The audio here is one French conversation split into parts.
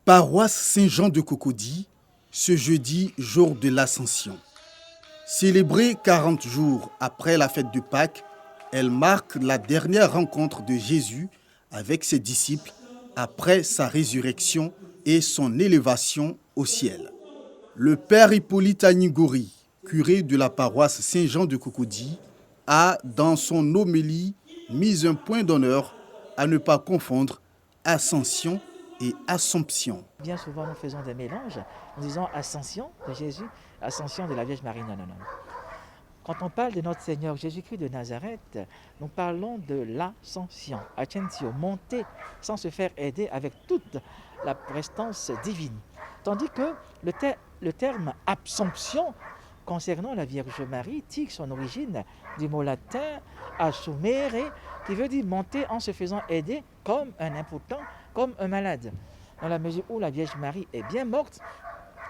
Paroisse Saint-Jean de Cocody, ce jeudi, jour de l'Ascension. Célébrée 40 jours après la fête de Pâques, elle marque la dernière rencontre de Jésus avec ses disciples après sa résurrection et son élévation au ciel. Le père Hippolyte Anigori, curé de la paroisse Saint-Jean de Cocody, a, dans son homélie, mis un point d'honneur à ne pas confondre ascension et assomption. Bien souvent, nous faisons des mélanges en disant ascension de Jésus, ascension de la Vierge Marie. Non. Quand on parle de notre Seigneur Jésus-Christ de Nazareth, nous parlons de l'ascension, ascensio, monter sans se faire aider avec toute la prestance divine. Tandis que le terme absomption concernant la Vierge Marie tire son origine du mot latin assumere, qui veut dire monter en se faisant aider comme un impotent, comme un malade. Dans la mesure où la Vierge Marie est bien morte,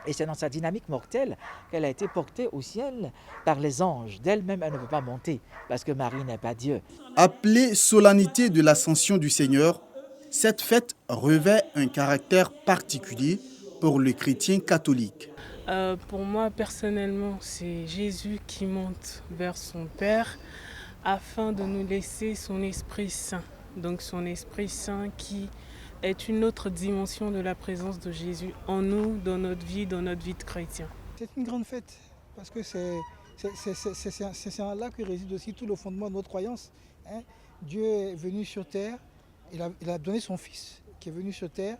et c'est dans sa dynamique mortelle qu'elle a été portée au ciel par les anges. D'elle-même, elle ne peut pas monter, parce que Marie n'est pas Dieu. Appelée solennité de l'Ascension du Seigneur, cette fête revêt un caractère particulier pour le chrétien catholique. Pour moi, personnellement, c'est Jésus qui monte vers son Père afin de nous laisser son Esprit Saint. Donc son Esprit Saint qui est une autre dimension de la présence de Jésus en nous, dans notre vie de chrétien. C'est une grande fête parce que c'est là que réside aussi tout le fondement de notre croyance. Dieu est venu sur terre, il a donné son Fils qui est venu sur terre,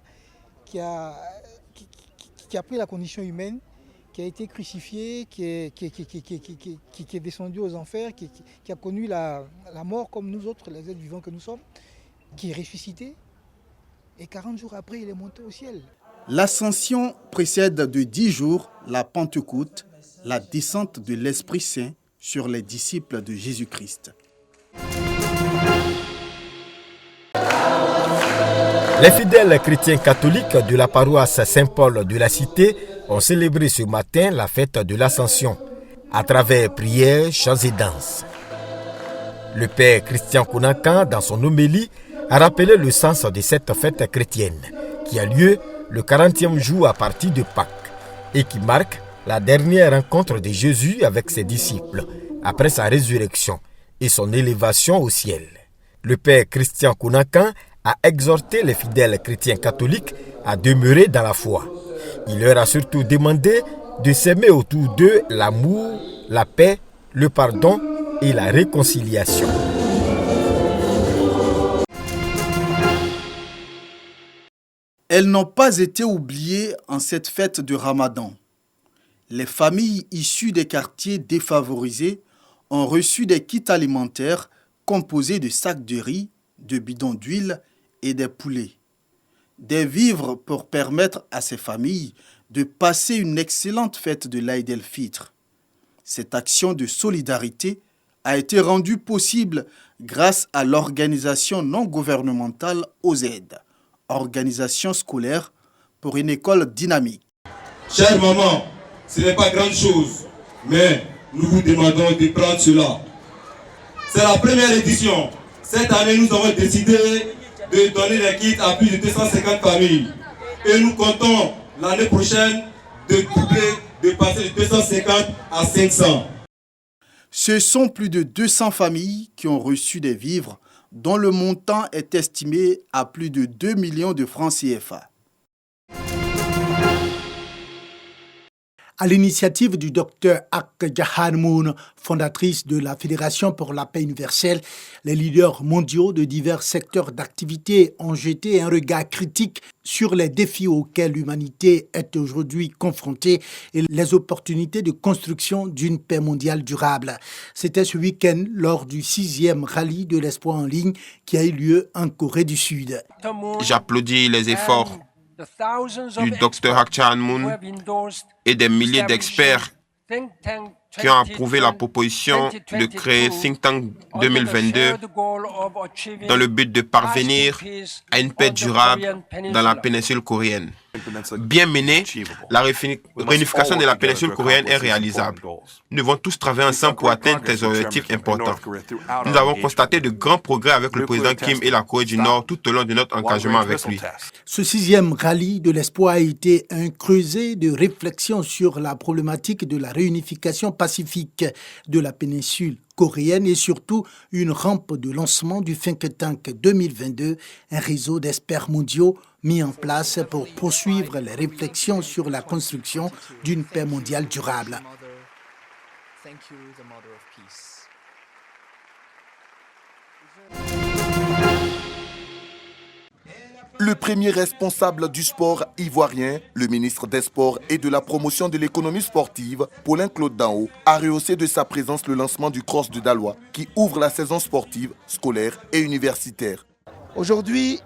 qui a pris la condition humaine, qui a été crucifié, qui est descendu aux enfers, qui a connu la mort comme nous autres, les êtres vivants que nous sommes, qui est ressuscité. Et 40 jours après, il est monté au ciel. L'Ascension précède de 10 jours la Pentecôte, la descente de l'Esprit Saint sur les disciples de Jésus-Christ. Les fidèles chrétiens catholiques de la paroisse Saint-Paul de la Cité ont célébré ce matin la fête de l'Ascension à travers prières, chants et danses. Le père Christian Konankan, dans son homélie, a rappelé le sens de cette fête chrétienne qui a lieu le 40e jour à partir de Pâques et qui marque la dernière rencontre de Jésus avec ses disciples après sa résurrection et son élévation au ciel. Le père Christian Konankan a exhorté les fidèles chrétiens catholiques à demeurer dans la foi. Il leur a surtout demandé de s'aimer autour d'eux l'amour, la paix, le pardon et la réconciliation. Elles n'ont pas été oubliées en cette fête de Ramadan. Les familles issues des quartiers défavorisés ont reçu des kits alimentaires composés de sacs de riz, de bidons d'huile et des poulets. Des vivres pour permettre à ces familles de passer une excellente fête de l'Aïd el-Fitr. Cette action de solidarité a été rendue possible grâce à l'organisation non gouvernementale OZ, organisation scolaire pour une école dynamique. Chère maman, ce n'est pas grande chose, mais nous vous demandons de prendre cela. C'est la première édition. Cette année, nous avons décidé de donner les kits à plus de 250 familles. Et nous comptons l'année prochaine de doubler, de passer de 250 à 500. Ce sont plus de 200 familles qui ont reçu des vivres dont le montant est estimé à plus de 2 millions de francs CFA. À l'initiative du Dr Ak Jahanmoun, fondatrice de la Fédération pour la paix universelle, les leaders mondiaux de divers secteurs d'activité ont jeté un regard critique sur les défis auxquels l'humanité est aujourd'hui confrontée et les opportunités de construction d'une paix mondiale durable. C'était ce week-end lors du 6e rallye de l'espoir en ligne qui a eu lieu en Corée du Sud. J'applaudis les efforts du Dr Ak Jahanmoun et des milliers d'experts qui ont approuvé la proposition de créer Think Tank 2022 dans le but de parvenir à une paix durable dans la péninsule coréenne. Bien menée, la réunification de la péninsule coréenne est réalisable. Nous devons tous travailler ensemble pour atteindre des objectifs importants. Nous avons constaté de grands progrès avec le président Kim et la Corée du Nord tout au long de notre engagement avec lui. Ce 6e rallye de l'espoir a été un creuset de réflexion sur la problématique de la réunification pacifique de la péninsule coréenne et surtout une rampe de lancement du Think Tank 2022, un réseau d'experts mondiaux mis en place pour poursuivre les réflexions sur la construction d'une paix mondiale durable. Le premier responsable du sport ivoirien, le ministre des Sports et de la promotion de l'économie sportive, Paulin Claude Dao, a rehaussé de sa présence le lancement du Cross de Daloa, qui ouvre la saison sportive, scolaire et universitaire. Aujourd'hui,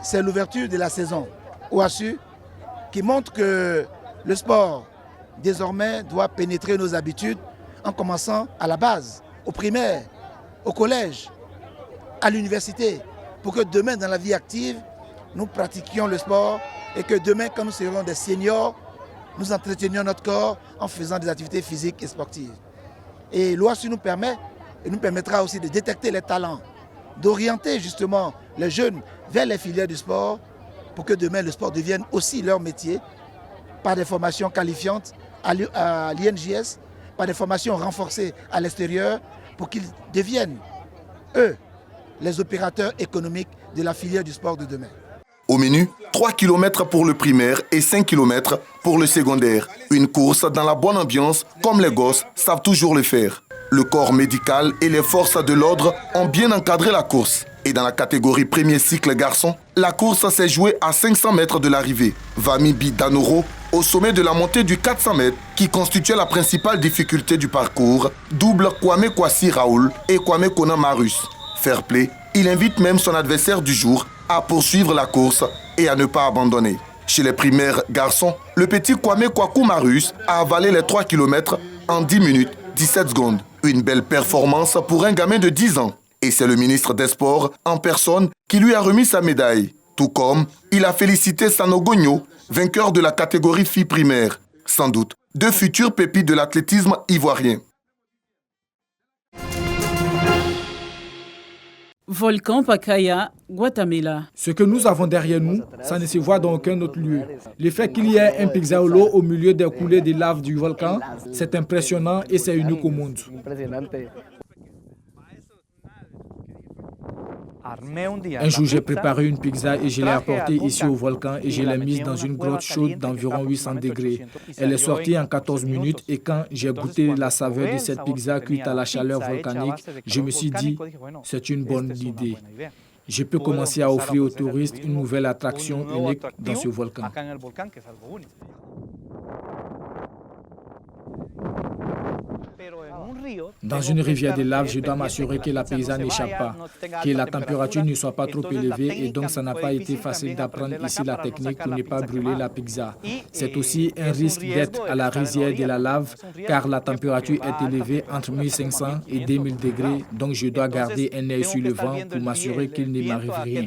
c'est l'ouverture de la saison OASU qui montre que le sport, désormais, doit pénétrer nos habitudes en commençant à la base, au primaire, au collège, à l'université, pour que demain, dans la vie active, nous pratiquions le sport et que demain, quand nous serons des seniors, nous entretenions notre corps en faisant des activités physiques et sportives. Et l'OASU nous permet et nous permettra aussi de détecter les talents, d'orienter justement les jeunes vers les filières du sport pour que demain le sport devienne aussi leur métier par des formations qualifiantes à l'INJS, par des formations renforcées à l'extérieur pour qu'ils deviennent, eux, les opérateurs économiques de la filière du sport de demain. Au menu, 3 km pour le primaire et 5 km pour le secondaire. Une course dans la bonne ambiance, comme les gosses savent toujours le faire. Le corps médical et les forces de l'ordre ont bien encadré la course. Et dans la catégorie premier cycle garçon, la course s'est jouée à 500 mètres de l'arrivée. Vamibi Danoro, au sommet de la montée du 400 mètres, qui constituait la principale difficulté du parcours, double Kwame Kwasi Raoul et Kwame Kona Marus. Fair play, il invite même son adversaire du jour à poursuivre la course et à ne pas abandonner. Chez les primaires garçons, le petit Kwame Kwaku Marus a avalé les 3 km en 10 minutes 17 secondes. Une belle performance pour un gamin de 10 ans. Et c'est le ministre des Sports en personne qui lui a remis sa médaille. Tout comme il a félicité Sanogonyo, vainqueur de la catégorie filles primaire. Sans doute, deux futures pépites de l'athlétisme ivoirien. Volcan Pacaya, Guatemala. Ce que nous avons derrière nous, ça ne se voit dans aucun autre lieu. Le fait qu'il y ait un pizzaolo au milieu des coulées de lave du volcan, c'est impressionnant et c'est unique au monde. Un jour, j'ai préparé une pizza et je l'ai apportée ici au volcan et je l'ai mise dans une grotte chaude d'environ 800 degrés. Elle est sortie en 14 minutes et quand j'ai goûté la saveur de cette pizza cuite à la chaleur volcanique, je me suis dit, c'est une bonne idée. Je peux commencer à offrir aux touristes une nouvelle attraction unique dans ce volcan. Dans une rivière de lave, je dois m'assurer que la pizza n'échappe pas, que la température ne soit pas trop élevée et donc ça n'a pas été facile d'apprendre ici la technique pour ne pas brûler la pizza. C'est aussi un risque d'être à la rizière de la lave car la température est élevée entre 1500 et 2000 degrés, donc je dois garder un œil sur le vent pour m'assurer qu'il ne m'arrive rien.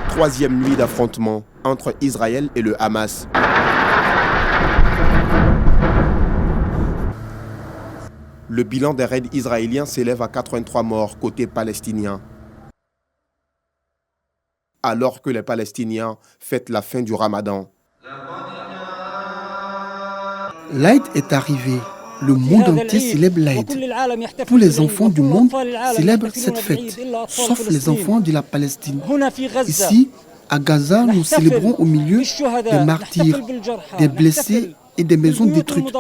Troisième nuit d'affrontement entre Israël et le Hamas. Le bilan des raids israéliens s'élève à 83 morts côté palestinien. Alors que les Palestiniens fêtent la fin du Ramadan. L'Aïd est arrivé. Le monde entier célèbre l'Aïd. Tous les enfants du monde célèbrent cette fête, sauf les enfants de la Palestine. Ici, à Gaza, nous célébrons au milieu des martyrs, des blessés et des maisons détruites.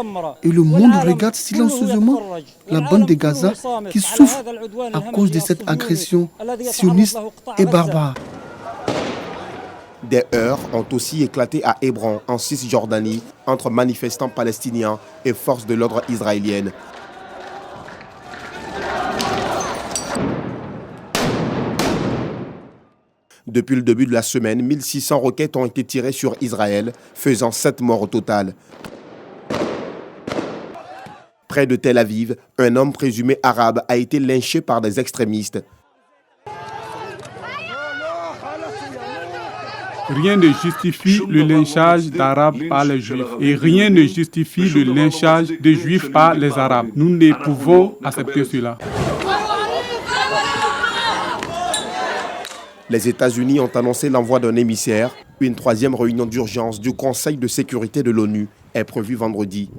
Et le monde regarde silencieusement la bande de Gaza qui souffre à cause de cette agression sioniste et barbare. Des heurts ont aussi éclaté à Hébron, en Cisjordanie, entre manifestants palestiniens et forces de l'ordre israéliennes. Depuis le début de la semaine, 1600 roquettes ont été tirées sur Israël, faisant 7 morts au total. Près de Tel Aviv, un homme présumé arabe a été lynché par des extrémistes. Rien ne justifie le lynchage d'Arabes par les Juifs et rien ne justifie le lynchage des Juifs par les Arabes. Nous ne pouvons accepter cela. Les États-Unis ont annoncé l'envoi d'un émissaire. Une troisième réunion d'urgence du Conseil de sécurité de l'ONU est prévue vendredi.